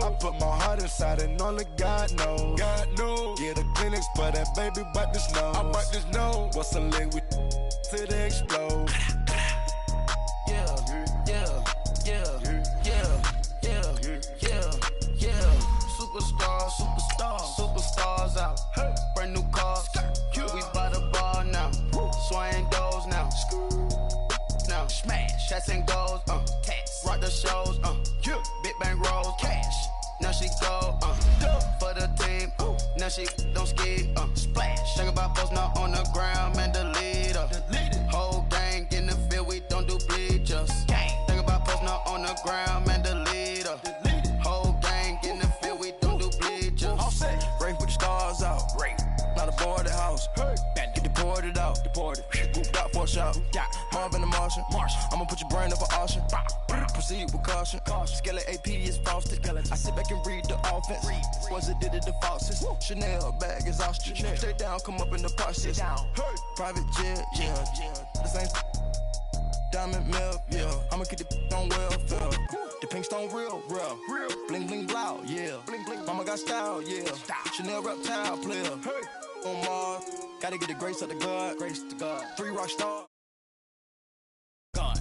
I put my heart inside and only God knows. Yeah, the clinics, but that baby bite this nose. I bite this nose. What's a leg with till they explode? Superstars out. Brand new cars. We by the bar now. Swaying doors now. Now smash. Shots and goals. Rock the shows. Big bang rolls. Cash. Now she go. For the team. Now she don't ski. Splash. Think about folks not on the ground. Man, the leader. Whole gang in the field. We don't do bleachers. Think about folks not on the ground. Man, the leader. Whole gang in the field. We don't do bleachers. Race with the stars out. Not a boarded house. Get deported out. Got for a shot. Marvin the Martian. I'ma put your brain up for auction. Proceed with caution. Skeleton AP is frosted. I sit back and read the offense. Was it did it the faucets? Chanel bag is ostrich. Stay down, come up in the process. Private jet, yeah. The same diamond milk, yeah. I'ma keep the on welfare. The pink stone real. Bling bling blow, yeah. Mama got style, yeah. Chanel reptile player. On Mars, gotta get the grace of the God. 3 rock star. God.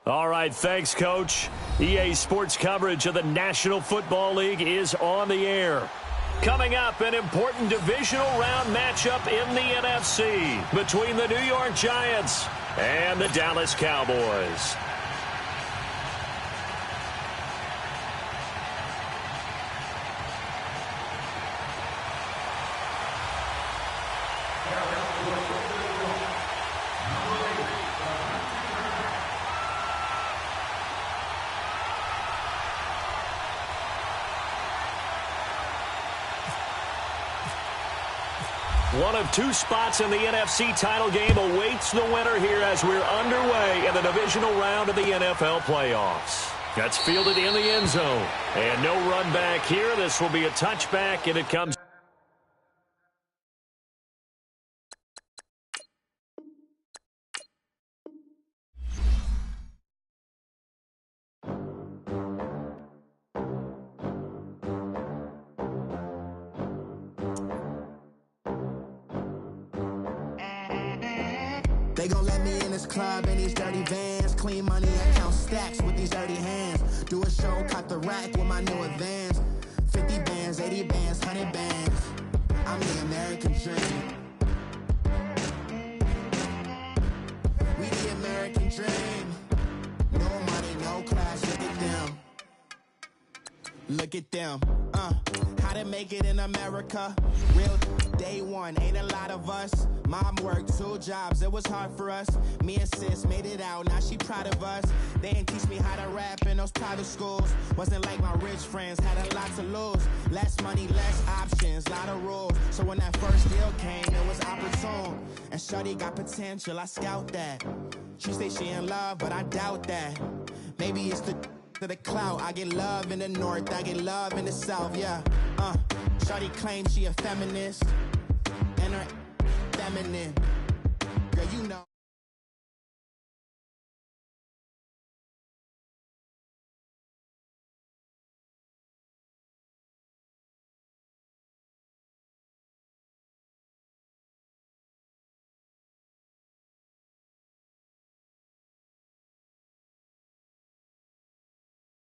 All right, thanks, Coach. EA Sports coverage of the National Football League is on the air. Coming up, an important divisional round matchup in the NFC between the New York Giants and the Dallas Cowboys. One of 2 spots in the NFC title game awaits the winner here as we're underway in the divisional round of the NFL playoffs. That's fielded in the end zone. And no run back here. This will be a touchback, and it comes. They gon' let me in this club in these dirty vans. Clean money, I count stacks with these dirty hands. Do a show, cop the rack with my new advance. 50 bands, 80 bands, 100 bands. I'm the American dream. We the American dream. No money, no class, look at them. Look at them, how to make it in America. Real day one, ain't a lot of us. Mom worked 2 jobs, it was hard for us. Me and sis made it out, now she proud of us. They ain't teach me how to rap in those private schools. Wasn't like my rich friends, had a lot to lose. Less money, less options, lot of rules. So when that first deal came, it was opportune. And shorty got potential, I scout that. She say she in love, but I doubt that. Maybe it's the clout. I get love in the north, I get love in the south, yeah. Shawty claims she a feminist, and her feminine. Girl, you know.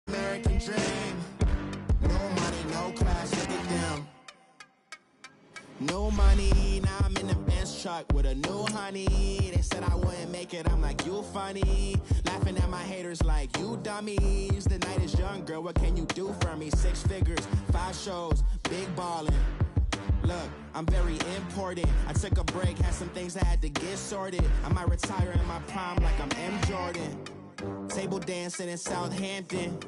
American dream. No money, no class, look at them. No money, now I'm in the Benz truck with a new honey. They said I wouldn't make it, I'm like, you funny. Laughing at my haters like, you dummies. The night is young, girl, what can you do for me? 6 figures, 5 shows, big ballin'. Look, I'm very important. I took a break, had some things I had to get sorted. I might retire in my prime like I'm M. Jordan. Table dancing in Southampton.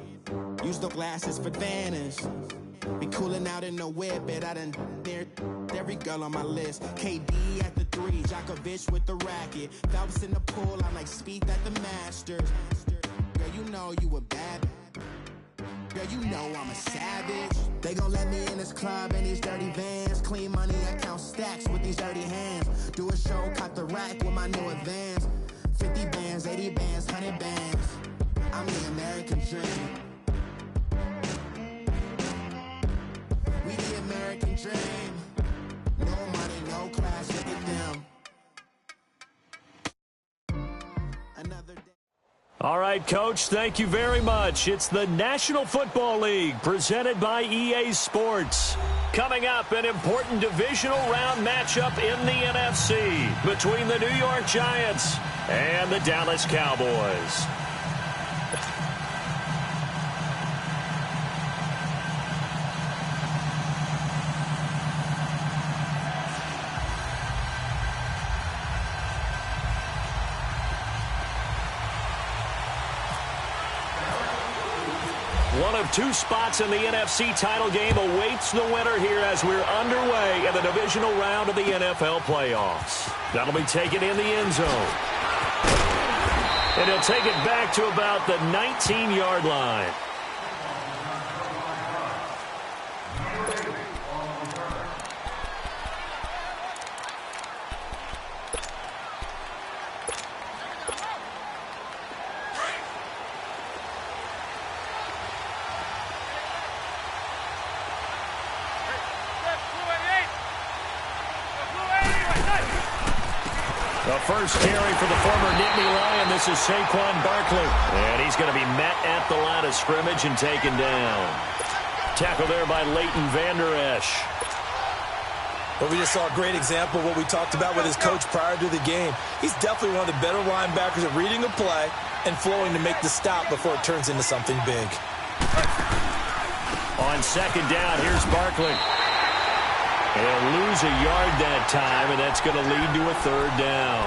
Use the glasses for Vannas. Be cooling out in the whip, but I done near every girl on my list. KD at the 3, Djokovic with the racket. Phelps in the pool, I'm like Spieth at the Masters. Girl, you know you a bad. Girl, you know I'm a savage. They gon' let me in this club in these dirty vans. Clean money, I count stacks with these dirty hands. Do a show, cop the rack with my new advance. 50 bands, 80 bands, 100 bands. I'm the American. American dream. We the American dream. No money, no class, look at them. Another day. All right, Coach, thank you very much. It's the National Football League presented by EA Sports. Coming up, an important divisional round matchup in the NFC between the New York Giants and the Dallas Cowboys. One of two spots in the NFC title game awaits the winner here as we're underway in the divisional round of the NFL playoffs. That'll be taken in the end zone. And he'll take it back to about the 19-yard line. The first carry for the former Nittany Lion. This is Saquon Barkley. And he's going to be met at the line of scrimmage and taken down. Tackle there by Leighton Vander Esch. Well, we just saw a great example of what we talked about with his coach prior to the game. He's definitely one of the better linebackers at reading a play and flowing to make the stop before it turns into something big. On second down, here's Barkley. He'll lose a yard that time, and that's going to lead to a third down.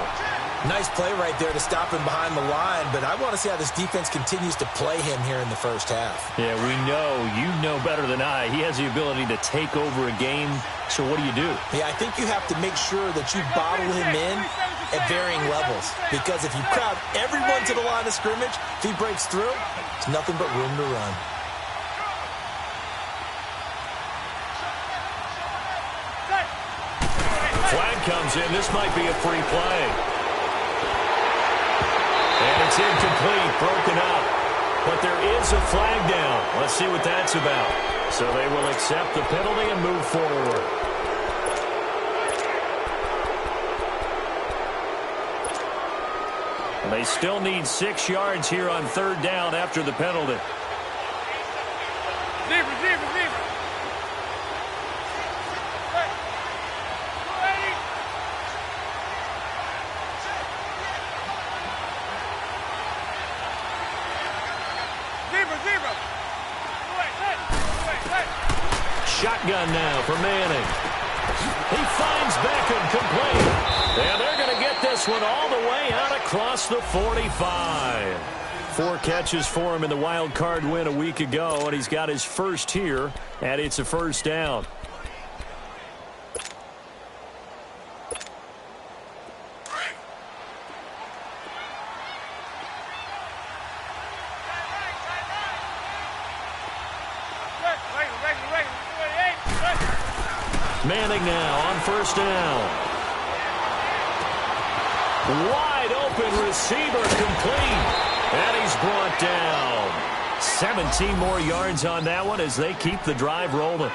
Nice play right there to stop him behind the line, but I want to see how this defense continues to play him here in the first half. Yeah, we know. You know better than I. He has the ability to take over a game, so what do you do? Yeah, I think you have to make sure that you bottle him in at varying levels, because if you crowd everyone to the line of scrimmage, if he breaks through, it's nothing but room to run. Flag comes in. This might be a free play. And it's incomplete, broken up. But there is a flag down. Let's see what that's about. So they will accept the penalty and move forward. And they still need 6 yards here on third down after the penalty. Shotgun now for Manning. He finds Beckham complete. And they're going to get this one all the way out across the 45. 4 catches for him in the wild card win a week ago, and he's got his first here, and it's a first down. Manning now on first down. Wide open receiver complete. And he's brought down. 17 more yards on that one as they keep the drive rolling.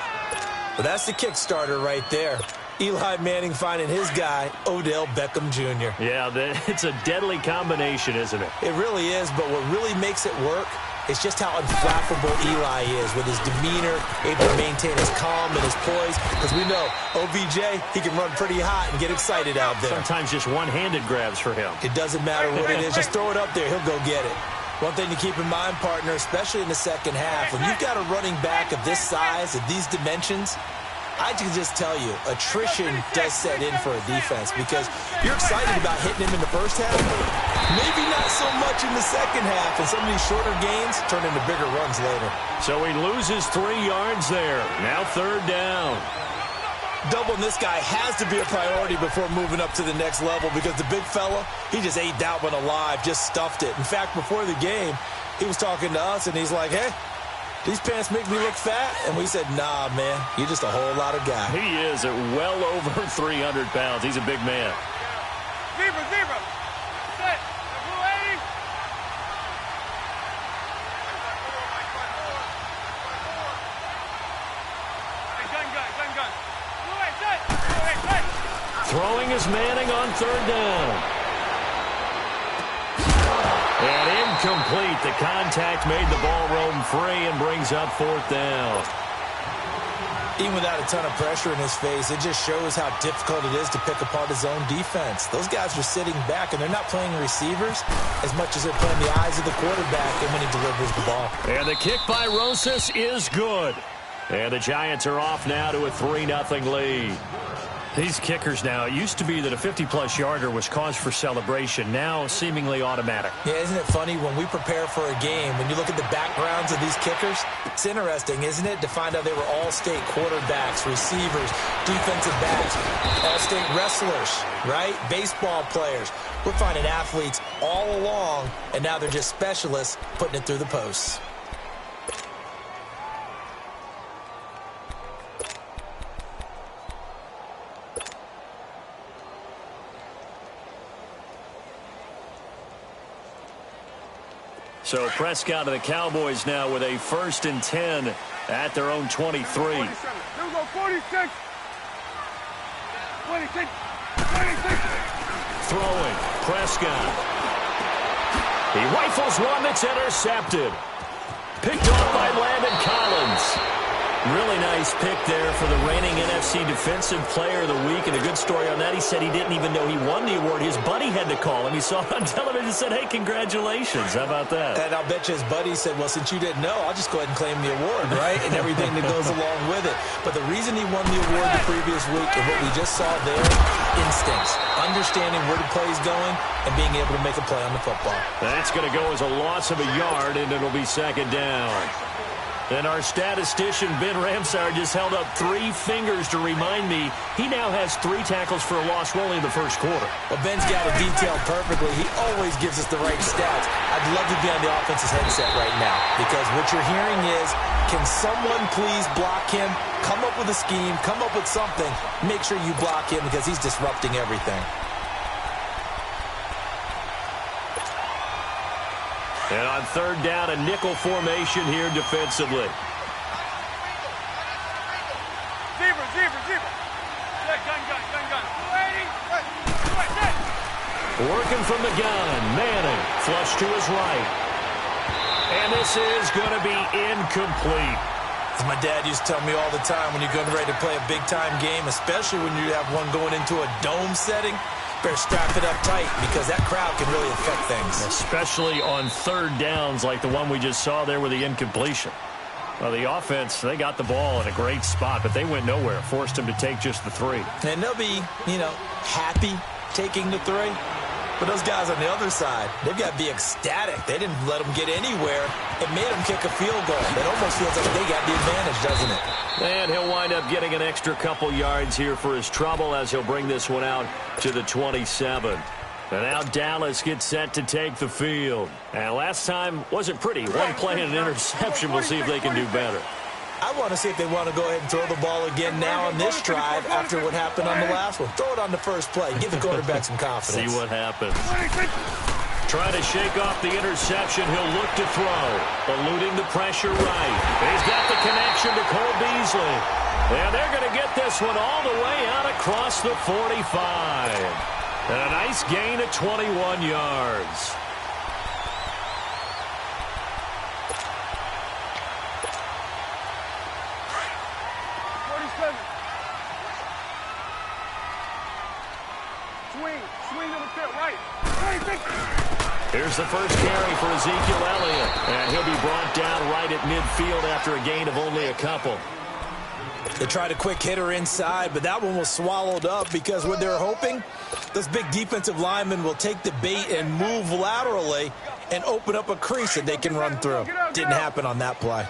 Well, that's the kickstarter right there. Eli Manning finding his guy, Odell Beckham Jr. Yeah, it's a deadly combination, isn't it? It really is, but what really makes it work is just how unflappable Eli is with his demeanor, able to maintain his calm and his poise. Because we know, OBJ, he can run pretty hot and get excited out there. Sometimes just one-handed grabs for him. It doesn't matter what it is. Just throw it up there. He'll go get it. One thing to keep in mind, partner, especially in the second half, when you've got a running back of this size, of these dimensions, I can just tell you, attrition does set in for a defense because you're excited about hitting him in the first half, maybe not so much in the second half, and some of these shorter gains turn into bigger runs later. So he loses 3 yards there. Now third down. Doubling this guy has to be a priority before moving up to the next level because the big fella, he just ate that one alive, just stuffed it. In fact, before the game, he was talking to us, and he's like, hey, these pants make me look fat? And we said, nah, man, you're just a whole lot of guy. He is at well over 300 pounds. He's a big man. Zebra. Set. Throwing is Manning on third down. And incomplete. The contact made the ball roam free and brings up fourth down. Even without a ton of pressure in his face, it just shows how difficult it is to pick apart his own defense. Those guys are sitting back, and they're not playing receivers as much as they're playing the eyes of the quarterback and when he delivers the ball. And the kick by Rosas is good. And the Giants are off now to a 3-0 lead. These kickers now, it used to be that a 50-plus yarder was cause for celebration. Now seemingly automatic. Yeah, isn't it funny when we prepare for a game, when you look at the backgrounds of these kickers, it's interesting, isn't it, to find out they were all-state quarterbacks, receivers, defensive backs, all-state wrestlers, right? Baseball players. We're finding athletes all along, and now they're just specialists putting it through the posts. So Prescott and the Cowboys now with a 1st and 10 at their own 23. 47. Here we go, 46. 26. 26. Throwing, Prescott. He rifles one that's intercepted. Picked off by Landon Collins. Really nice pick there for the reigning NFC Defensive Player of the Week. And a good story on that, he said he didn't even know he won the award. His buddy had to call him. He saw it on television and said, hey, congratulations. How about that? And I'll bet you his buddy said, well, since you didn't know, I'll just go ahead and claim the award, right? And everything that goes along with it. But the reason he won the award the previous week and what we just saw there, instincts, understanding where the play is going and being able to make a play on the football. That's going to go as a loss of a yard, and it'll be 2nd down. And our statistician, Ben Ramsar, just held up 3 fingers to remind me he now has 3 tackles for a loss. We're only in the first quarter. Well, Ben's got it detailed perfectly. He always gives us the right stats. I'd love to be on the offense's headset right now because what you're hearing is, can someone please block him? Come up with a scheme. Come up with something. Make sure you block him because he's disrupting everything. And on 3rd down, a nickel formation here defensively. Zebra. Gun. Working from the gun, Manning, flush to his right. And this is going to be incomplete. As my dad used to tell me all the time, when you're getting ready to play a big-time game, especially when you have one going into a dome setting, better strap it up tight because that crowd can really affect things. Especially on 3rd downs like the one we just saw there with the incompletion. Well, the offense, they got the ball in a great spot, but they went nowhere. Forced them to take just the 3. And they'll be, happy taking the 3. But those guys on the other side, they've got to be ecstatic. They didn't let them get anywhere. It made them kick a field goal. It almost feels like they got the advantage, doesn't it? And he'll wind up getting an extra couple yards here for his trouble as he'll bring this one out to the 27. And now Dallas gets set to take the field. And last time wasn't pretty. One play and an interception. We'll see if they can do better. I want to see if they want to go ahead and throw the ball again now on this drive after what happened on the last one. Throw it on the first play. Give the quarterback some confidence. See what happens. Trying to shake off the interception. He'll look to throw. Eluding the pressure right. He's got the connection to Cole Beasley. And they're going to get this one all the way out across the 45. And a nice gain of 21 yards. Swing to the pit right. Here's the first carry for Ezekiel Elliott. And he'll be brought down right at midfield after a gain of only a couple. They tried a quick hitter inside, but that one was swallowed up because what they're hoping, those big defensive linemen will take the bait and move laterally and open up a crease that they can run through. Didn't happen on that play.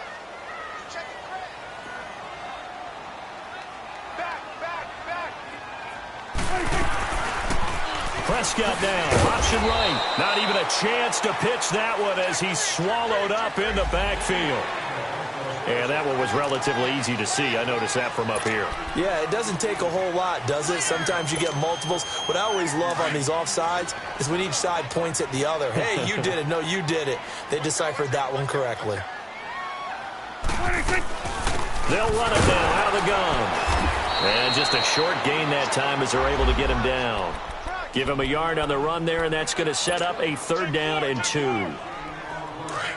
Prescott down, option right. Not even a chance to pitch that one as he's swallowed up in the backfield. And that one was relatively easy to see. I noticed that from up here. Yeah, it doesn't take a whole lot, does it? Sometimes you get multiples. What I always love on these offsides is when each side points at the other. Hey, you did it. No, you did it. They deciphered that one correctly. They'll run it now out of the gun. And just a short gain that time as they're able to get him down. Give him a yard on the run there, and that's going to set up a 3rd down and 2.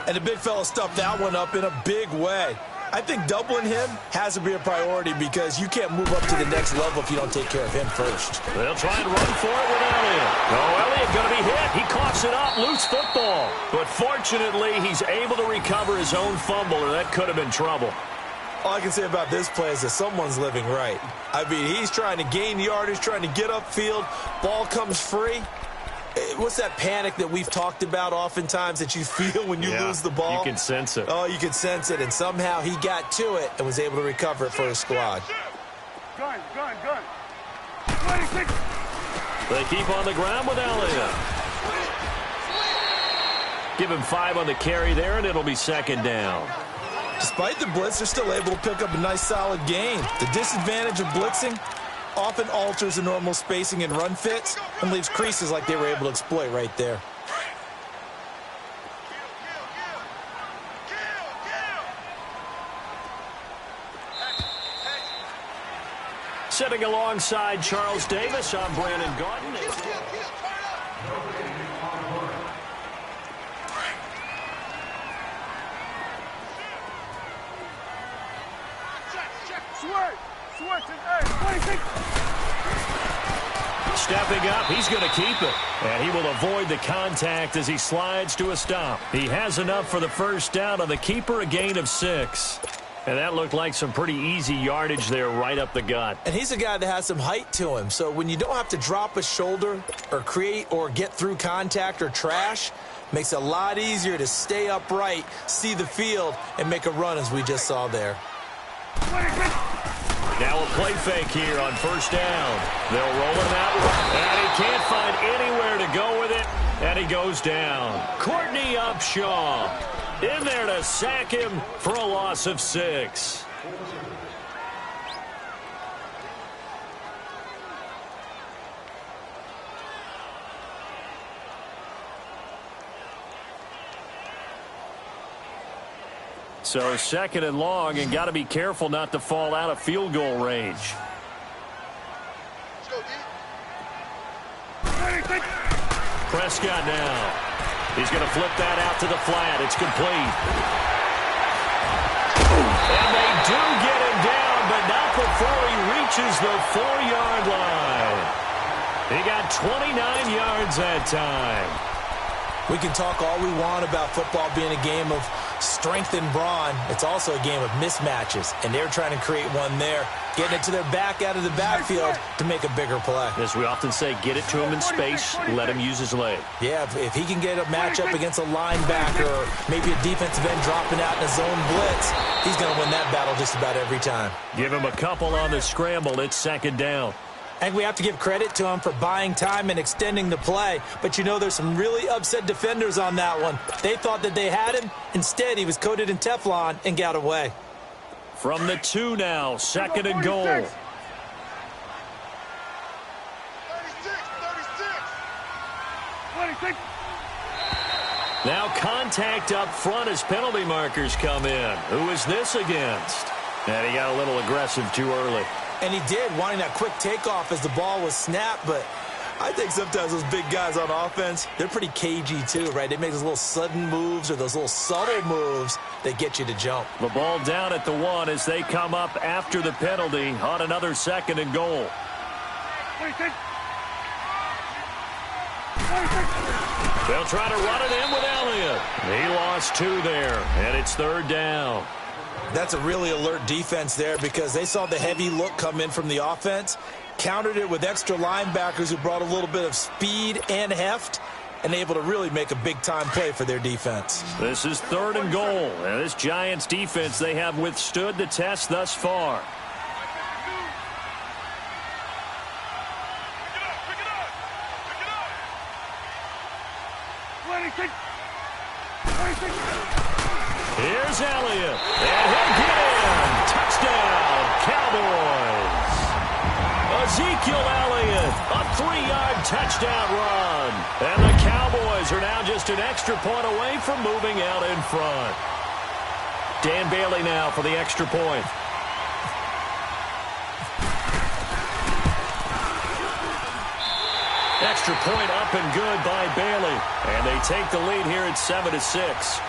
And the big fella stuffed that one up in a big way. I think doubling him has to be a priority because you can't move up to the next level if you don't take care of him first. They'll try and run for it with Elliott. Oh, Elliott going to be hit. He coughs it up. Loose football. But fortunately, he's able to recover his own fumble, or that could have been trouble. All I can say about this play is that someone's living right. I mean, he's trying to gain yardage, trying to get upfield. Ball comes free. What's that panic that we've talked about oftentimes that you feel when you lose the ball? You can sense it. Oh, you can sense it. And somehow he got to it and was able to recover it for his squad. Gun. 26. They keep on the ground with Elliott. Give him 5 on the carry there, and it'll be 2nd down. Despite the blitz, they're still able to pick up a nice, solid gain. The disadvantage of blitzing often alters the normal spacing and run fits and leaves creases like they were able to exploit right there. Sitting alongside Charles Davis, I'm Brandon Gordon. Stepping up, he's going to keep it. And he will avoid the contact as he slides to a stop. He has enough for the 1st down on the keeper, a gain of 6. And that looked like some pretty easy yardage there right up the gut. And he's a guy that has some height to him. So when you don't have to drop a shoulder or create or get through contact or trash, makes it a lot easier to stay upright, see the field, and make a run as we just saw there. Now a play fake here on 1st down. They'll roll him out, and he can't find anywhere to go with it, and he goes down. Courtney Upshaw in there to sack him for a loss of 6. So 2nd and long, and got to be careful not to fall out of field goal range. Prescott now. He's going to flip that out to the flat. It's complete. And they do get him down, but not before he reaches the 4-yard line. He got 29 yards that time. We can talk all we want about football being a game of strength and brawn. It's also a game of mismatches, and they're trying to create one there, getting it to their back out of the backfield to make a bigger play. As we often say, get it to him in space, let him use his leg. Yeah, if he can get a matchup against a linebacker or maybe a defensive end dropping out in a zone blitz, he's going to win that battle just about every time. Give him a couple on the scramble. It's 2nd down. I think we have to give credit to him for buying time and extending the play. But, you know, there's some really upset defenders on that one. They thought that they had him. Instead, he was coated in Teflon and got away. From the 2 now, 2nd and goal. 36. Now contact up front as penalty markers come in. Who is this against? And he got a little aggressive too early. And he did, wanting that quick takeoff as the ball was snapped. But I think sometimes those big guys on offense, they're pretty cagey too, right? They make those little sudden moves or those little subtle moves that get you to jump. The ball down at the 1 as they come up after the penalty on another 2nd and goal. 26. They'll try to run it in with Elliott. He lost 2 there, and it's 3rd down. That's a really alert defense there because they saw the heavy look come in from the offense, countered it with extra linebackers who brought a little bit of speed and heft, and able to really make a big-time play for their defense. This is 3rd and goal, and this Giants defense, they have withstood the test thus far. Here's Elliott, and he'll get in. Touchdown, Cowboys. Ezekiel Elliott, a 3-yard touchdown run. And the Cowboys are now just an extra point away from moving out in front. Dan Bailey now for the extra point. Extra point up and good by Bailey. And they take the lead here at 7-6.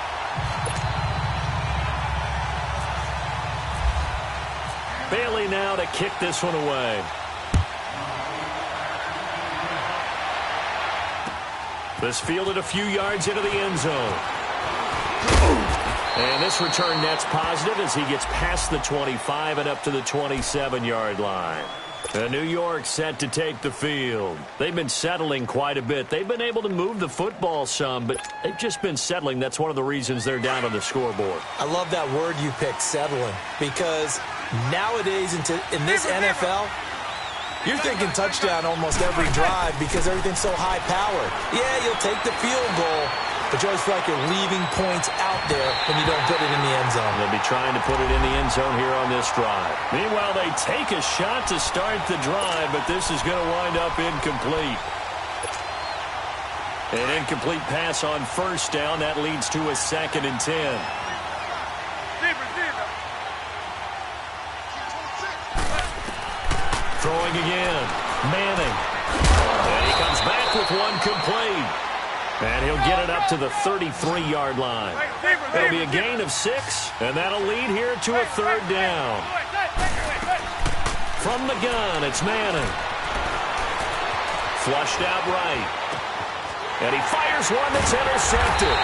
Bailey now to kick this one away. This fielded a few yards into the end zone. And this return net's positive as he gets past the 25 and up to the 27-yard line. New York set to take the field. They've been settling quite a bit. They've been able to move the football some, but they've just been settling. That's one of the reasons they're down on the scoreboard. I love that word you picked, settling, because nowadays in this NFL, you're thinking touchdown almost every drive because everything's so high-powered. Yeah, you'll take the field goal, but you always feel like you're leaving points out there when you don't put it in the end zone. They'll be trying to put it in the end zone here on this drive. Meanwhile, they take a shot to start the drive, but this is going to wind up incomplete. An incomplete pass on first down. That leads to a 2nd and 10. Throwing again. Manning. And he comes back with one complete. And he'll get it up to the 33-yard line. It'll be a gain of 6, and that'll lead here to a 3rd down. From the gun, it's Manning. Flushed out right. And he fires one that's intercepted.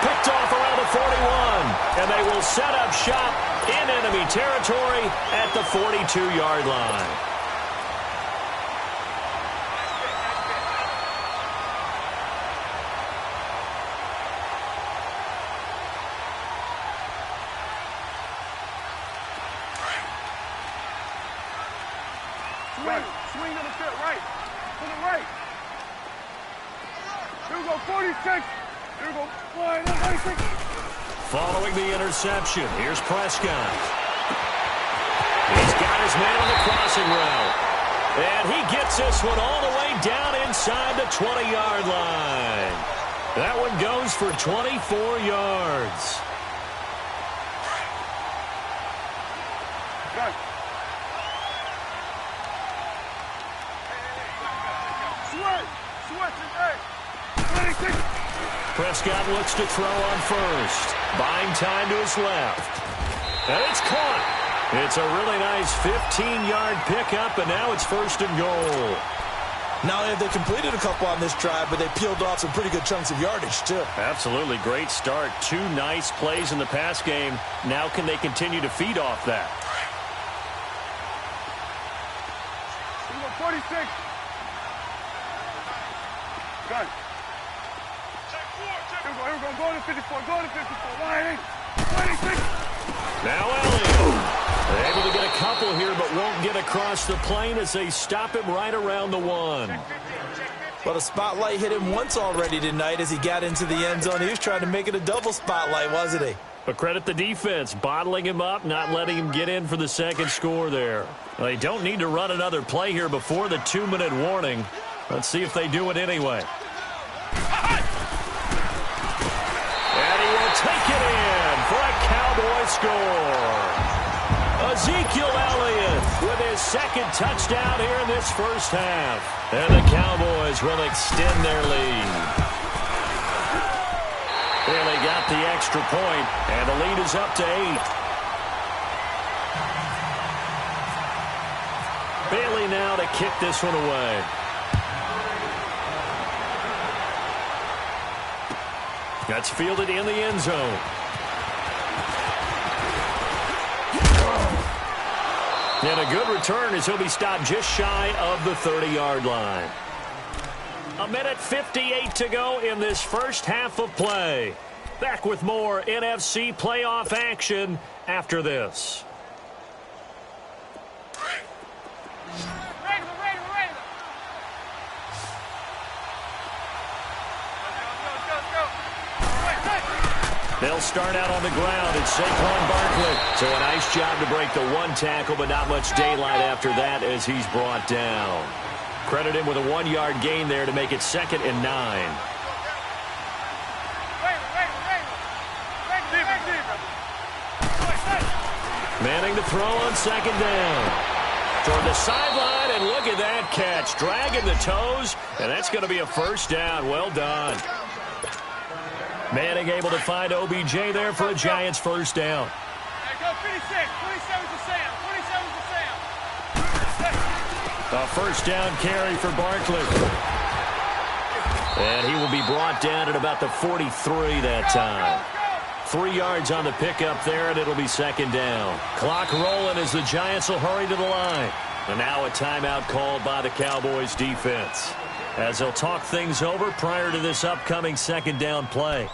Picked off around the 41. And they will set up shop in enemy territory at the 42-yard line. Swing on the field, right. To the right. Here we go, 46. Here we go, 46. Following the interception, here's Prescott. He's got his man on the crossing route. And he gets this one all the way down inside the 20-yard line. That one goes for 24 yards. Good. Prescott looks to throw on first. Buying time to his left. And it's caught. It's a really nice 15-yard pickup, and now it's 1st and goal. Not only have they completed a couple on this drive, but they peeled off some pretty good chunks of yardage, too. Absolutely. Great start. 2 nice plays in the pass game. Now can they continue to feed off that? 46. Gun. Here we go. Go to 54. Go to 54. Line 26. Now Elliott. They're able to get a couple here, but won't get across the plane as they stop him right around the 1. Well, the spotlight hit him once already tonight as he got into the end zone. He was trying to make it a double spotlight, wasn't he? But credit the defense, bottling him up, not letting him get in for the second score there. Well, they don't need to run another play here before the 2-minute warning. Let's see if they do it anyway. And he will take it in for a Cowboy score. Ezekiel Elliott with his 2nd touchdown here in this first half. And the Cowboys will extend their lead. Bailey got the extra point, and the lead is up to 8. Bailey now to kick this one away. That's fielded in the end zone. And a good return as he'll be stopped just shy of the 30-yard line. 1:58 to go in this first half of play. Back with more NFC playoff action after this. They'll start out on the ground. It's Saquon Barkley. So a nice job to break the 1 tackle, but not much daylight after that as he's brought down. Credit him with a 1-yard gain there to make it 2nd and 9. Manning to throw on 2nd down. Toward the sideline, and look at that catch. Dragging the toes, and that's going to be a first down. Well done. Manning able to find OBJ there for a Giants first down. Go 56. 27 to Sam. 27 to Sam. A first down carry for Barkley. And he will be brought down at about the 43 that time. 3 yards on the pickup there, and it'll be second down. Clock rolling as the Giants will hurry to the line. And now a timeout called by the Cowboys defense, as they'll talk things over prior to this upcoming second down play.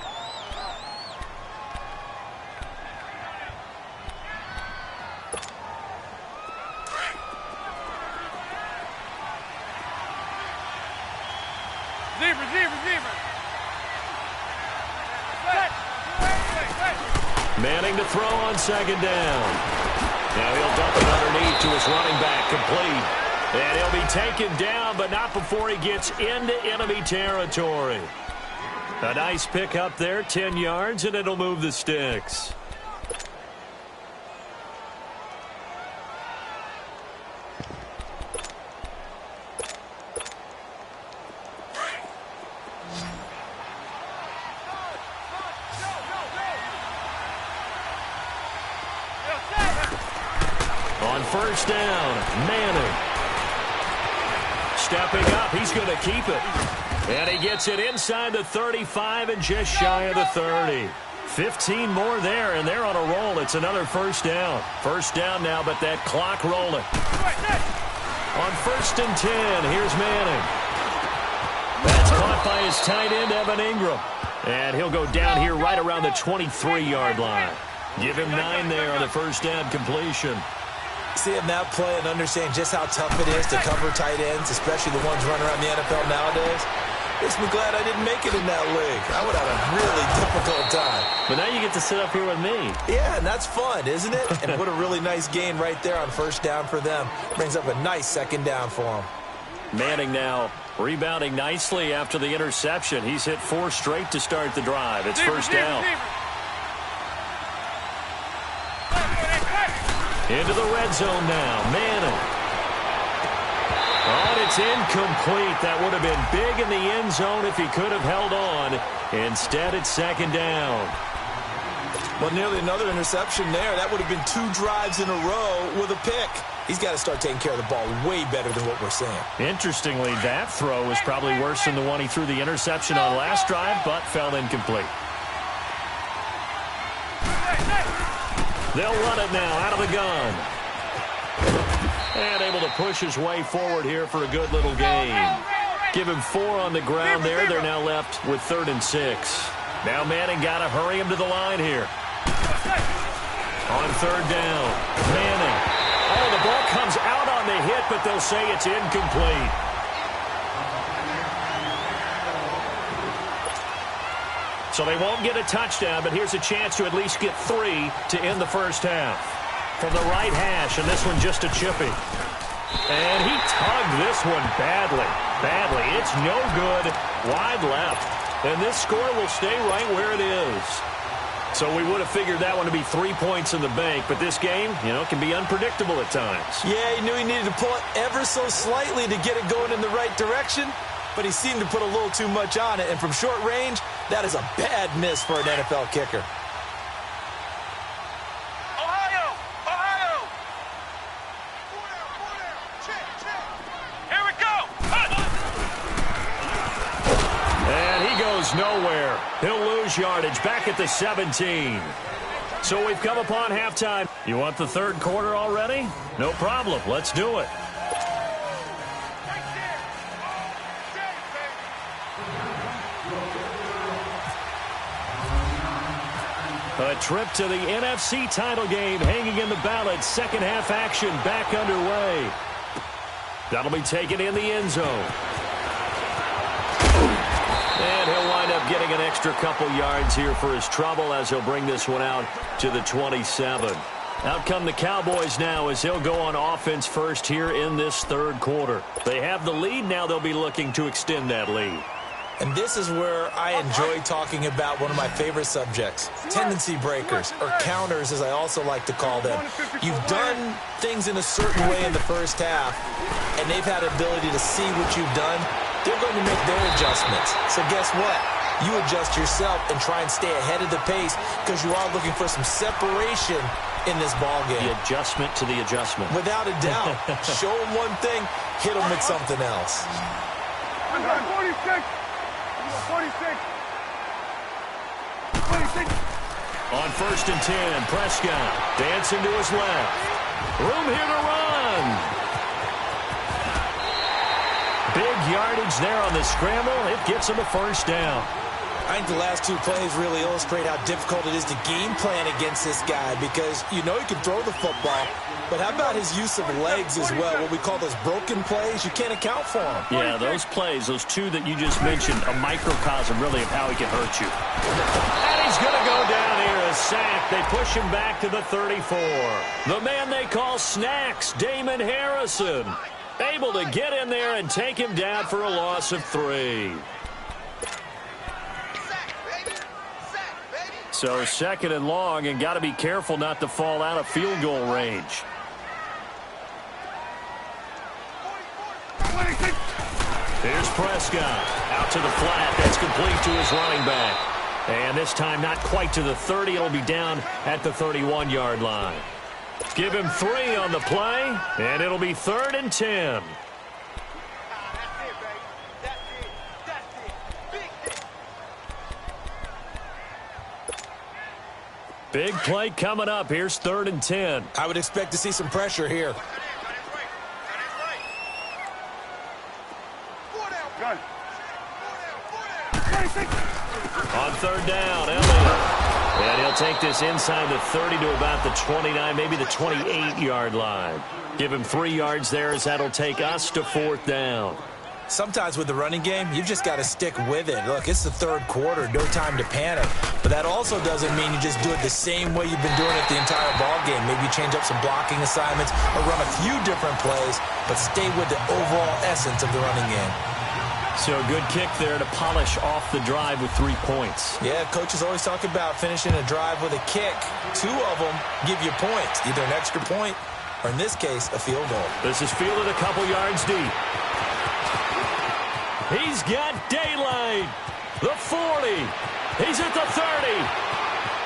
Manning to throw on second down. Now he'll dump it underneath to his running back, complete. And he'll be taken down, but not before he gets into enemy territory. A nice pick up there, 10 yards, and it'll move the sticks. On first down, Manning. Stepping up, he's going to keep it. And he gets it inside the 35 and just shy of the 30. 15 more there, and they're on a roll. It's another first down. First down now, but that clock rolling. On first and 10, here's Manning. That's caught by his tight end, Evan Ingram. And he'll go down here right around the 23-yard line. Give him 9 there on the first down completion. Seeing that play and understand just how tough it is to cover tight ends, especially the ones running around the NFL nowadays, makes me glad I didn't make it in that league. I would have a really difficult time. But now you get to sit up here with me. Yeah, and that's fun, isn't it? And what a really nice gain right there on first down for them. Brings up a nice second down for them. Manning now rebounding nicely after the interception. He's hit 4 straight to start the drive. It's first down. Into the red zone now. Manning. Oh, and it's incomplete. That would have been big in the end zone if he could have held on. Instead, it's second down. Well, nearly another interception there. That would have been 2 drives in a row with a pick. He's got to start taking care of the ball way better than what we're seeing. Interestingly, that throw was probably worse than the one he threw the interception on last drive, but fell incomplete. They'll run it now out of the gun. And able to push his way forward here for a good little gain. Give him 4 on the ground there. They're now left with 3rd and 6. Now Manning got to hurry him to the line here. On 3rd down, Manning. Oh, the ball comes out on the hit, but they'll say it's incomplete. So they won't get a touchdown, but here's a chance to at least get 3 to end the first half. From the right hash, and this one just a chippy. And he tugged this one badly. It's no good. Wide left. And this score will stay right where it is. So we would have figured that one to be 3 points in the bank, but this game, can be unpredictable at times. Yeah, he knew he needed to pull it ever so slightly to get it going in the right direction, but he seemed to put a little too much on it, and from short range, that is a bad miss for an NFL kicker. Ohio! Here we go! And he goes nowhere. He'll lose yardage back at the 17. So we've come upon halftime. You want the 3rd quarter already? No problem. Let's do it. A trip to the NFC title game hanging in the balance. Second half action back underway. That'll be taken in the end zone. And he'll wind up getting an extra couple yards here for his trouble as he'll bring this one out to the 27. Out come the Cowboys now as they'll go on offense first here in this 3rd quarter. They have the lead. Now they'll be looking to extend that lead. And this is where I enjoy talking about one of my favorite subjects, tendency breakers, or counters as I also like to call them. You've done things in a certain way in the first half, and they've had the ability to see what you've done. They're going to make their adjustments. So guess what? You adjust yourself and try and stay ahead of the pace because you are looking for some separation in this ball game. The adjustment to the adjustment. Without a doubt. Show them one thing, hit them with something else. 46. 46. On 1st and 10, Prescott dancing to his left. Room here to run. Big yardage there on the scramble. It gets him a first down. I think the last two plays really illustrate how difficult it is to game plan against this guy because you know he can throw the football, but how about his use of legs as well? What we call those broken plays, you can't account for them. Yeah, those plays, those two that you just mentioned, a microcosm really of how he can hurt you. And he's going to go down here, a sack. They push him back to the 34. The man they call Snacks, Damon Harrison, able to get in there and take him down for a loss of 3. So 2nd and long, and got to be careful not to fall out of field goal range. Here's Prescott out to the flat. That's complete to his running back. And this time not quite to the 30. It'll be down at the 31-yard line. Give him 3 on the play, and it'll be 3rd and 10. Big play coming up. Here's 3rd and 10. I would expect to see some pressure here. On 3rd down, Elliott. And he'll take this inside the 30 to about the 29, maybe the 28-yard line. Give him 3 yards there as that'll take us to 4th down. Sometimes with the running game, you've just got to stick with it. Look, it's the 3rd quarter, no time to panic. But that also doesn't mean you just do it the same way you've been doing it the entire ball game. Maybe you change up some blocking assignments or run a few different plays, but stay with the overall essence of the running game. So a good kick there to polish off the drive with 3 points. Yeah, coaches always talk about finishing a drive with a kick. 2 of them give you points, either an extra point or, in this case, a field goal. This is fielded a couple yards deep. He's got daylight. The 40. He's at the 30.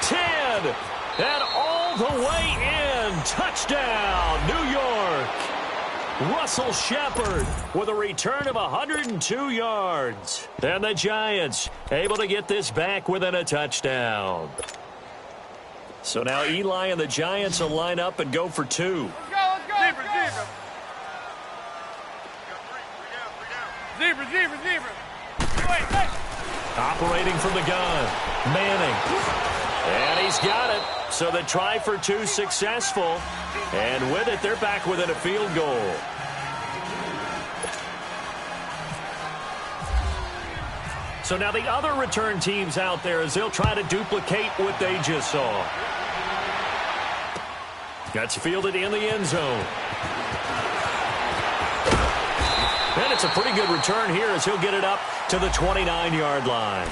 10. And all the way in. Touchdown, New York. Russell Shepard with a return of 102 yards. And the Giants able to get this back within a touchdown. So now Eli and the Giants will line up and go for 2. Let's go. Zebra. Wait. Operating from the gun. Manning. And he's got it. So the try for 2 successful. And with it, they're back within a field goal. So now the other return teams out there as they'll try to duplicate what they just saw. That's fielded in the end zone. And it's a pretty good return here as he'll get it up to the 29-yard line.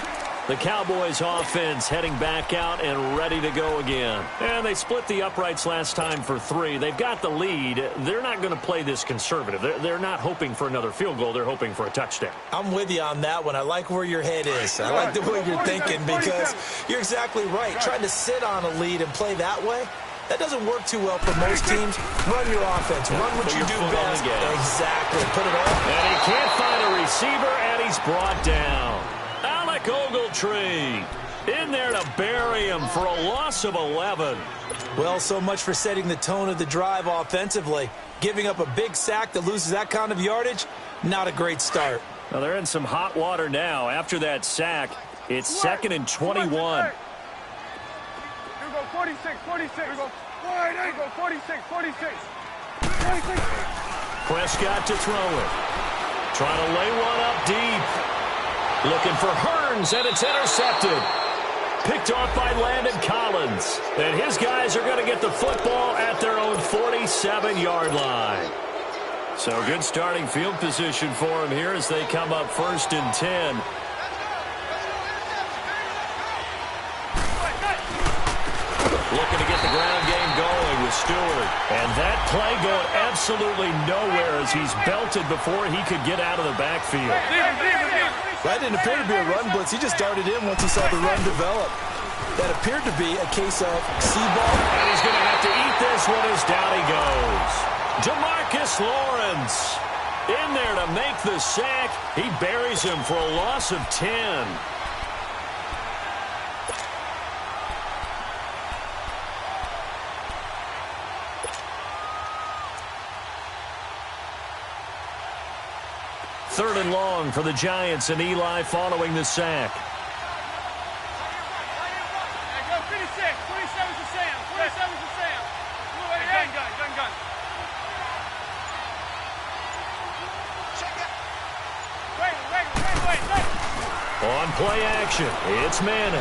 The Cowboys offense heading back out and ready to go again. And they split the uprights last time for 3. They've got the lead. They're not going to play this conservative. They're not hoping for another field goal. They're hoping for a touchdown. I'm with you on that one. I like where your head is. I like the way you're thinking because you're exactly right. Trying to sit on a lead and play that way, that doesn't work too well for most teams. Run your offense. Run what you do best. Exactly. Put it on. And he can't find a receiver, and he's brought down. Alec Ogletree in there to bury him for a loss of 11. Well, so much for setting the tone of the drive offensively. Giving up a big sack that loses that kind of yardage, not a great start. Well, they're in some hot water now. After that sack, it's 2nd and 21. Here we go, 46. Here we go, 46. Prescott to throw it. Trying to lay one up deep. Looking for Hearns, and it's intercepted. Picked off by Landon Collins. And his guys are going to get the football at their own 47-yard line. So good starting field position for him here as they come up 1st and 10. looking to get the ground game going with Stewart. And that play going absolutely nowhere as he's belted before he could get out of the backfield. That didn't appear to be a run blitz. He just darted in once he saw the run develop. That appeared to be a case of see-ball. And he's going to have to eat this one as down he goes. DeMarcus Lawrence in there to make the sack. He buries him for a loss of 10. Third and long for the Giants, and Eli following the sack. On play action, it's Manning.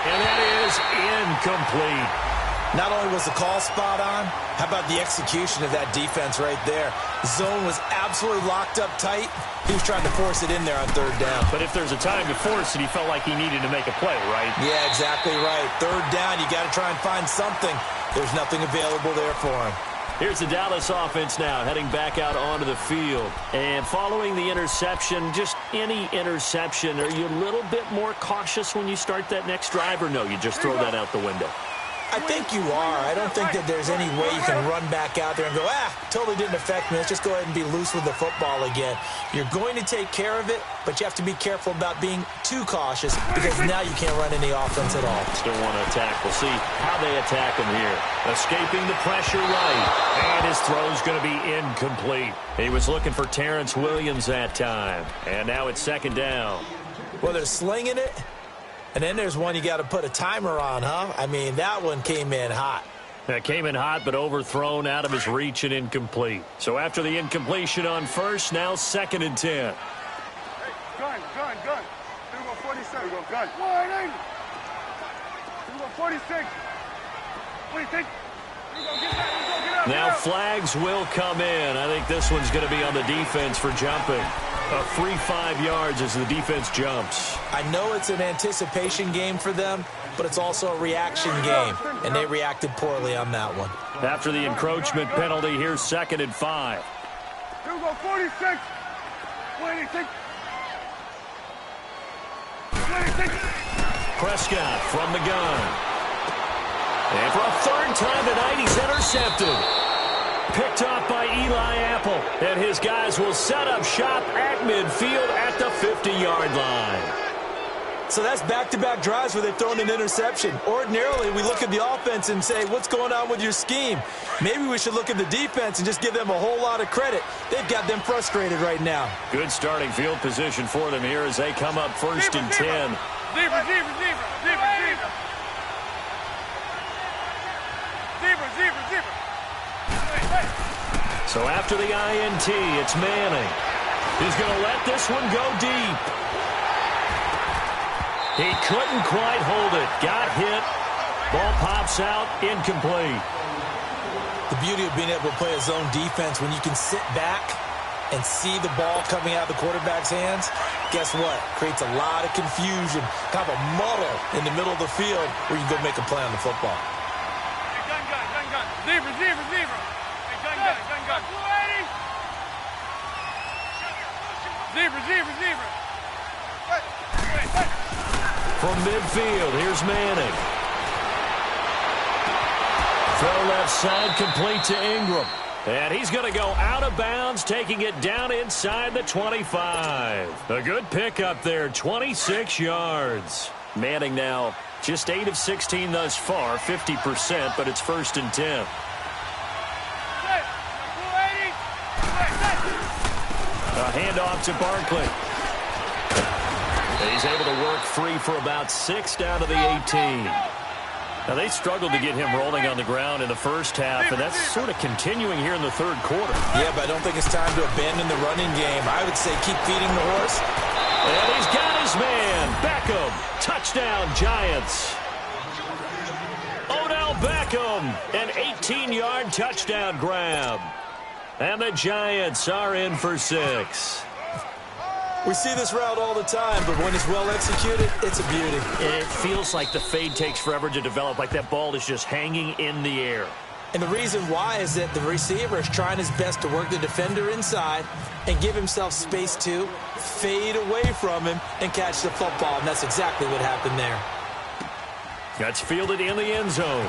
And that is incomplete. Not only was the call spot on, how about the execution of that defense right there? Zone was absolutely locked up tight. He was trying to force it in there on third down. But if there's a time to force it, he felt like he needed to make a play, right? Yeah, exactly right. Third down, you got to try and find something. There's nothing available there for him. Here's the Dallas offense now, heading back out onto the field. And following the interception, just any interception, are you a little bit more cautious when you start that next drive, or no, you just throw that out the window? I think you are. I don't think that there's any way you can run back out there and go, totally didn't affect me. Let's just go ahead and be loose with the football again. You're going to take care of it, but you have to be careful about being too cautious because now you can't run any offense at all. Still want to attack. We'll see how they attack him here. Escaping the pressure right, and his throw's going to be incomplete. He was looking for Terrence Williams that time, and now it's second down. Well, they're slinging it. And then there's one you got to put a timer on, huh? I mean, that one came in hot. That came in hot, but overthrown out of his reach and incomplete. So after the incompletion on first, now second and 10. Hey, gun. Here we go, 47. Go, gun. Warning! Here we go, 46. What do you think? Here we go, get that. Now flags will come in. I think this one's going to be on the defense for jumping. A free 5 yards as the defense jumps. I know it's an anticipation game for them, but it's also a reaction game, and they reacted poorly on that one. After the encroachment penalty, here's second and 5. Here we go, 46. What do you think? Prescott from the gun. And for a third time tonight, he's intercepted. Picked off by Eli Apple, and his guys will set up shop at midfield at the 50-yard line. So that's back-to-back drives where they've thrown an interception. Ordinarily, we look at the offense and say, what's going on with your scheme? Maybe we should look at the defense and just give them a whole lot of credit. They've got them frustrated right now. Good starting field position for them here as they come up first and 10. Zebra. So after the INT, it's Manning. He's going to let this one go deep. He couldn't quite hold it. Got hit. Ball pops out. Incomplete. The beauty of being able to play a zone defense when you can sit back and see the ball coming out of the quarterback's hands, guess what? Creates a lot of confusion, kind of a muddle in the middle of the field where you go make a play on the football. Hey, gun. Zebra. Hey, gun. Zebra. From midfield, here's Manning. Throw left side, complete to Ingram. And he's going to go out of bounds, taking it down inside the 25. A good pickup there, 26 yards. Manning now just 8 of 16 thus far, 50%, but it's first and 10. A handoff to Barkley. He's able to work free for about 6 down to the 18. Now, they struggled to get him rolling on the ground in the first half, and that's sort of continuing here in the third quarter. Yeah, but I don't think it's time to abandon the running game. I would say keep feeding the horse. And he's got his man, Beckham. Touchdown, Giants. Odell Beckham, an 18-yard touchdown grab. And the Giants are in for 6. We see this route all the time, but when it's well executed, it's a beauty. It feels like the fade takes forever to develop, like that ball is just hanging in the air. And the reason why is that the receiver is trying his best to work the defender inside and give himself space to fade away from him and catch the football, and that's exactly what happened there. That's fielded in the end zone.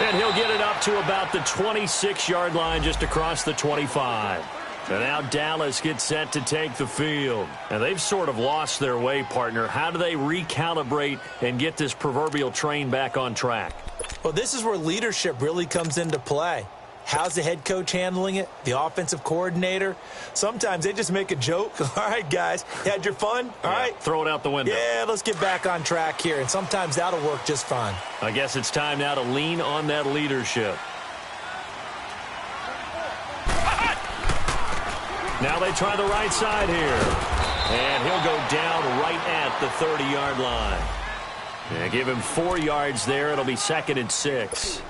And he'll get it up to about the 26-yard line, just across the 25. And now Dallas gets set to take the field. And they've sort of lost their way, partner. How do they recalibrate and get this proverbial train back on track? Well, this is where leadership really comes into play. How's the head coach handling it? The offensive coordinator? Sometimes they just make a joke. All right, guys, had your fun? All right. Throw it out the window. Yeah, let's get back on track here. And sometimes that'll work just fine. I guess it's time now to lean on that leadership. Now they try the right side here. And he'll go down right at the 30-yard line. And give him 4 yards there. It'll be 2nd and 6.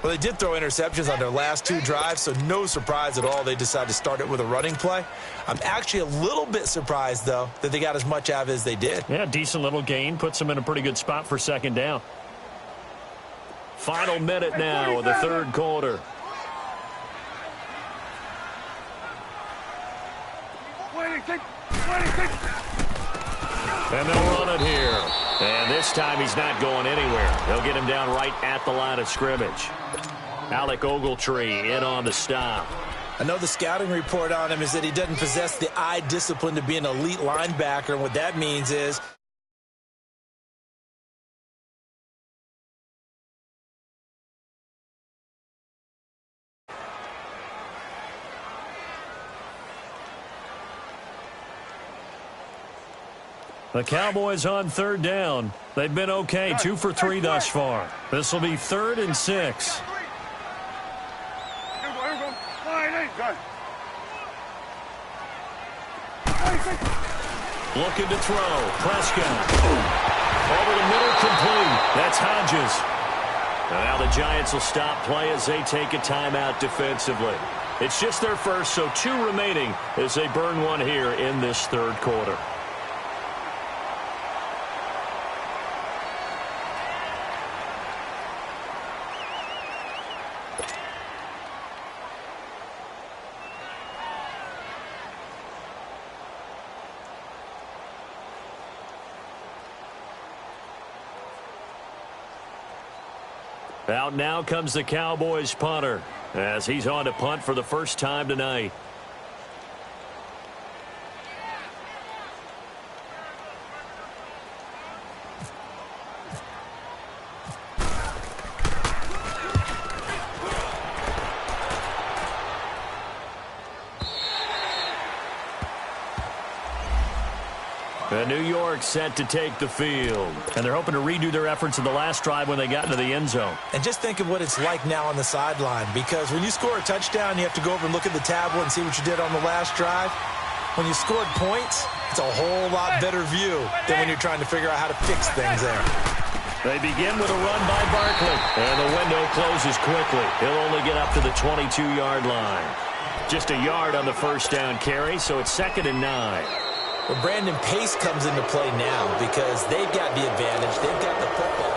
Well, they did throw interceptions on their last 2 drives, so no surprise at all they decided to start it with a running play. I'm actually a little bit surprised, though, that they got as much out of it as they did. Yeah, decent little gain. Puts them in a pretty good spot for 2nd down. Final minute now of the 3rd quarter. And they'll run it here. And this time he's not going anywhere. They'll get him down right at the line of scrimmage. Alec Ogletree in on the stop. I know the scouting report on him is that he doesn't possess the eye discipline to be an elite linebacker, and what that means is the Cowboys on 3rd down. They've been okay, 2 for 3 thus far. This will be 3rd and 6. Looking to throw. Prescott. Over the middle, complete. That's Hodges. And now the Giants will stop play as they take a timeout defensively. It's just their first, so 2 remaining as they burn one here in this 3rd quarter. Out now comes the Cowboys punter as he's on to punt for the first time tonight. And New York set to take the field. And they're hoping to redo their efforts in the last drive when they got into the end zone. And just think of what it's like now on the sideline, because when you score a touchdown, you have to go over and look at the tablet and see what you did on the last drive. When you scored points, it's a whole lot better view than when you're trying to figure out how to fix things there. They begin with a run by Barkley. And the window closes quickly. He'll only get up to the 22-yard line. Just a yard on the first down carry, so it's 2nd and 9. Well, Brandon, pace comes into play now because they've got the advantage. They've got the football.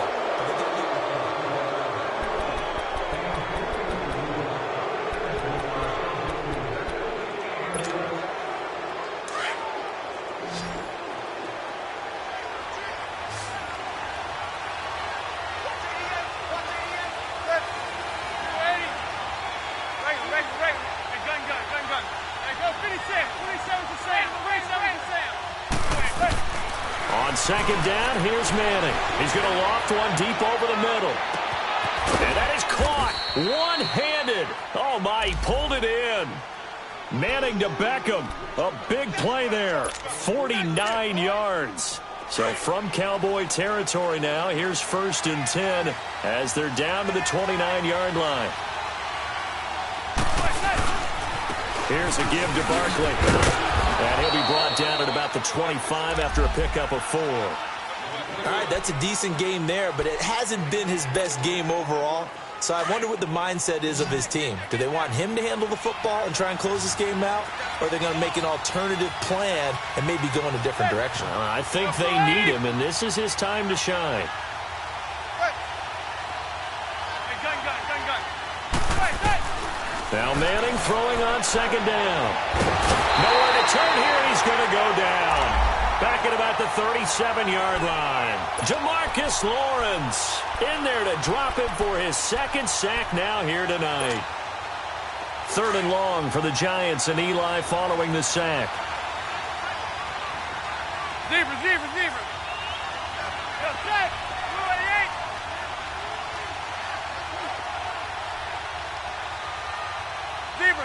On 2nd down, here's Manning. He's going to loft one deep over the middle. And that is caught one-handed. Oh, my, he pulled it in. Manning to Beckham. A big play there. 49 yards. So from Cowboy territory now, here's 1st and 10 as they're down to the 29-yard line. Here's a give to Barkley. And he'll be brought down at about the 25 after a pickup of 4. All right, that's a decent game there, but it hasn't been his best game overall. So I wonder what the mindset is of his team. Do they want him to handle the football and try and close this game out? Or are they going to make an alternative plan and maybe go in a different direction? I think they need him, and this is his time to shine. Now Manning throwing on second down. Nowhere to turn here. He's going to go down. Back at about the 37-yard line. Jamarcus Lawrence in there to drop him for his second sack now here tonight. 3rd and long for the Giants, and Eli following the sack. Zebra. Yo, set. 288. Zebra.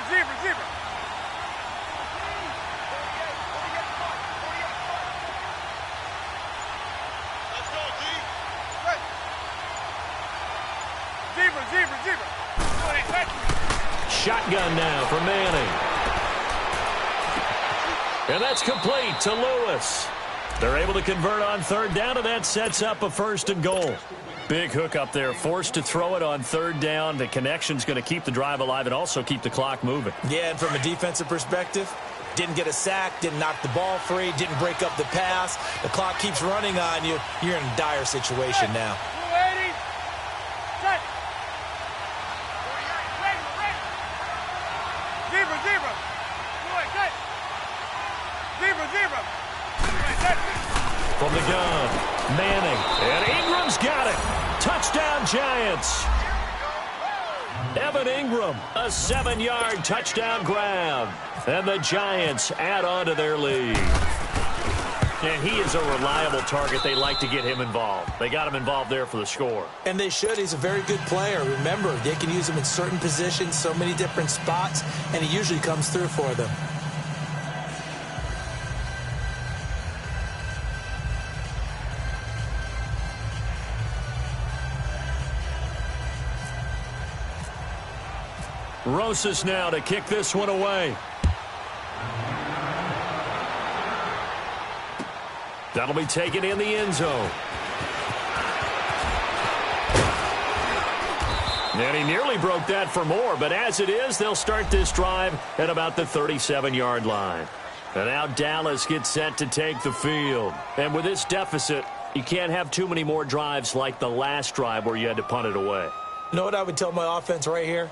Let's go, G. Zebra. Shotgun now for Manning. And that's complete to Lewis. They're able to convert on 3rd down, and that sets up a 1st and goal. Big hook up there, forced to throw it on 3rd down. The connection's going to keep the drive alive and also keep the clock moving. Yeah, and from a defensive perspective, didn't get a sack, didn't knock the ball free, didn't break up the pass. The clock keeps running on you. You're in a dire situation now. 280. Set. Zebra. Zebra. From the gun, Manning, and Ingram's got it. Touchdown, Giants. Evan Ingram, a 7-yard touchdown grab. And the Giants add on to their lead. And he is a reliable target. They like to get him involved. They got him involved there for the score. And they should. He's a very good player. Remember, they can use him in certain positions, so many different spots, and he usually comes through for them. Rosas now to kick this one away. That'll be taken in the end zone. And he nearly broke that for more, but as it is, they'll start this drive at about the 37-yard line. And now Dallas gets set to take the field. And with this deficit, you can't have too many more drives like the last drive where you had to punt it away. You know what I would tell my offense right here?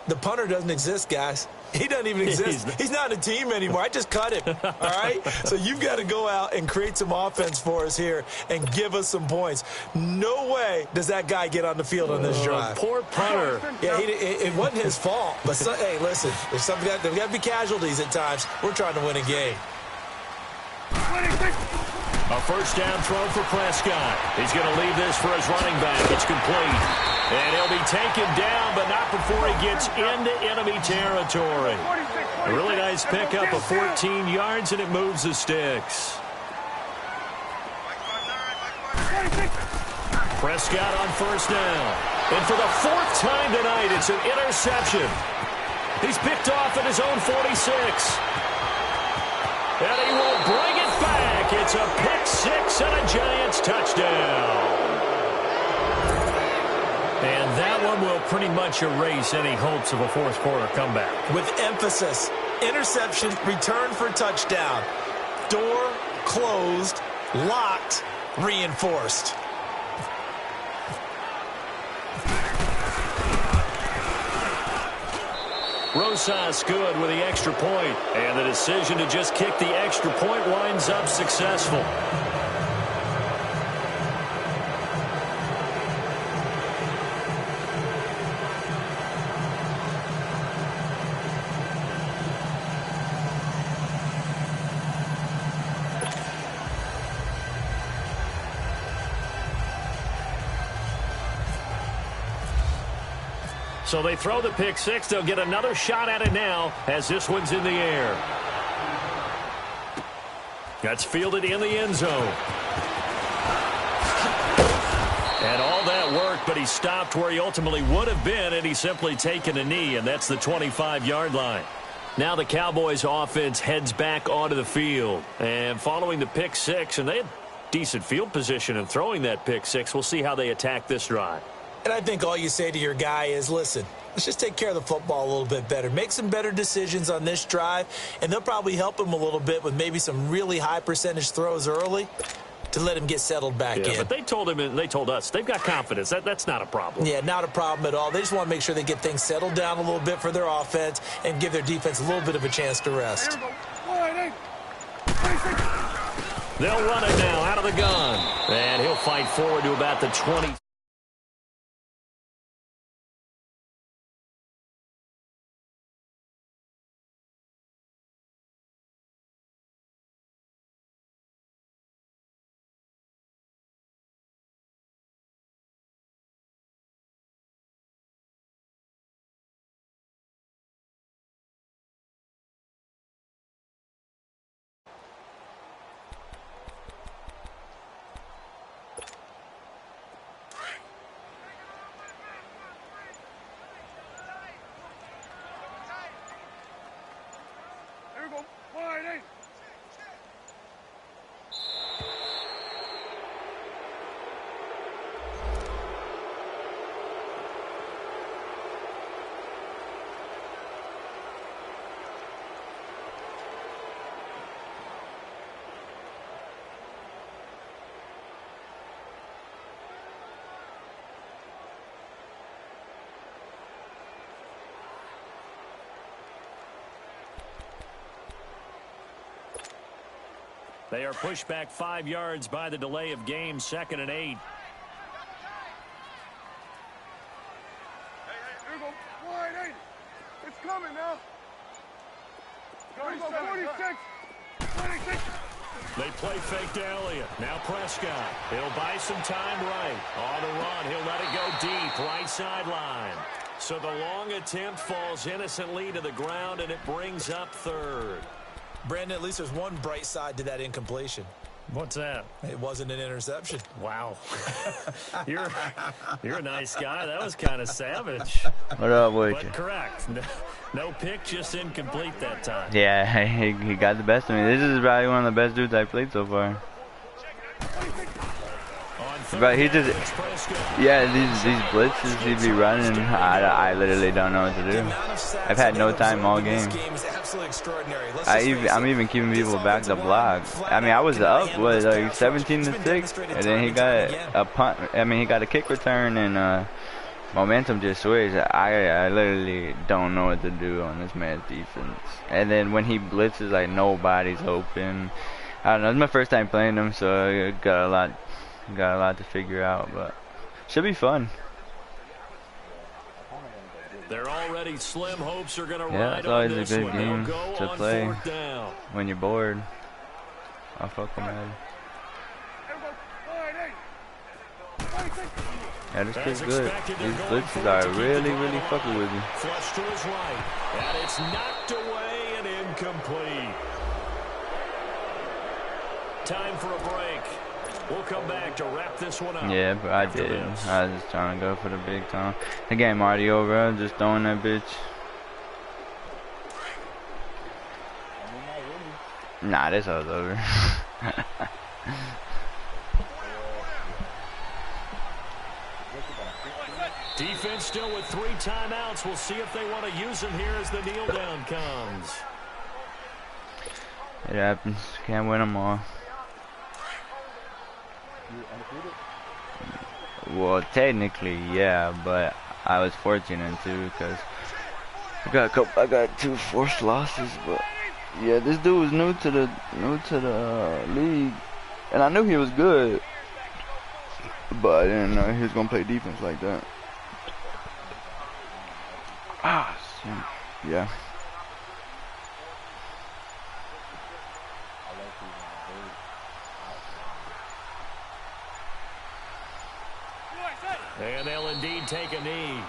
The punter doesn't exist, guys. He doesn't even exist. He's not a team anymore. I just cut him, all right? So you've got to go out and create some offense for us here and give us some points. No way does that guy get on the field on this drive. Poor punter. Yeah, it wasn't his fault. But, hey, listen, there's got to be casualties at times. We're trying to win a game. A 1st down throw for Prescott. He's going to leave this for his running back. It's complete. And he'll be taken down, but not before he gets into enemy territory. A really nice pickup of 14 yards, and it moves the sticks. Prescott on 1st down. And for the 4th time tonight, it's an interception. He's picked off at his own 46. And he will bring it back. It's a pick 6 and a Giants touchdown. And that one will pretty much erase any hopes of a 4th quarter comeback. With emphasis, interception, return for touchdown. Door closed, locked, reinforced. Rosas good with the extra point. And the decision to just kick the extra point winds up successful. So they throw the pick 6. They'll get another shot at it now as this one's in the air. That's fielded in the end zone. And all that worked, but he stopped where he ultimately would have been, and he's simply taken a knee, and that's the 25-yard line. Now the Cowboys offense heads back onto the field. And following the pick 6, and they had decent field position in throwing that pick 6, we'll see how they attack this drive. And I think all you say to your guy is, listen, let's just take care of the football a little bit better. Make some better decisions on this drive, and they'll probably help him a little bit with maybe some really high percentage throws early to let him get settled back in. But they told him and they told us they've got confidence. That's not a problem. Yeah, not a problem at all. They just want to make sure they get things settled down a little bit for their offense and give their defense a little bit of a chance to rest. They'll run it now out of the gun. And he'll fight forward to about the 20. They are pushed back 5 yards by the delay of game, 2nd and 8. Here we go. Wide 8. It's coming now. 46. 26. They play fake to Elliott. Now Prescott. He'll buy some time right. On the run, he'll let it go deep, right sideline. So the long attempt falls innocently to the ground, and it brings up 3rd. Brandon, at least there's one bright side to that incompletion. What's that? It wasn't an interception. Wow. You're a nice guy. That was kind of savage. What up, with But you? correct. No pick, just incomplete that time. Yeah, he got the best of me. This is probably one of the best dudes I played so far. But he just, yeah, these blitzes he be running, I literally don't know what to do. I've had no time all game. I'm even keeping people back to block. I mean, I was up, what, like 17-6, and then he got a punt. I mean, he got a kick return, and momentum just switched. I literally don't know what to do on this man's defense. And then when he blitzes, like nobody's open. I don't know. It's my first time playing him, so I got a lot to figure out, but should be fun. They're already slim hopes are going to Yeah, ride it's on always a this good one. game They'll go to on play 4th down. when you're bored. I'll fuck with Madden. Yeah, this kid's good. These blitzes are really fucking with me. Flush to his right, and it's knocked away and incomplete. Time for a break. We'll come back to wrap this one up. Yeah, but I did. I was just trying to go for the big time. The game already over. I was just throwing that bitch. Nah, this was over. Defense still with 3 timeouts. We'll see if they want to use them here as the kneel down comes. It happens. Can't win them all. Well, technically, yeah, but I was fortunate too because I got 2 forced losses. But yeah, this dude was new to the league, and I knew he was good, but I didn't know he was gonna play defense like that. Ah, yeah. And they'll indeed take a knee.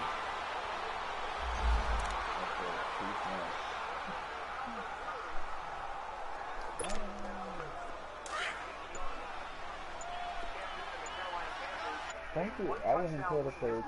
Thank you. I wasn't told to play with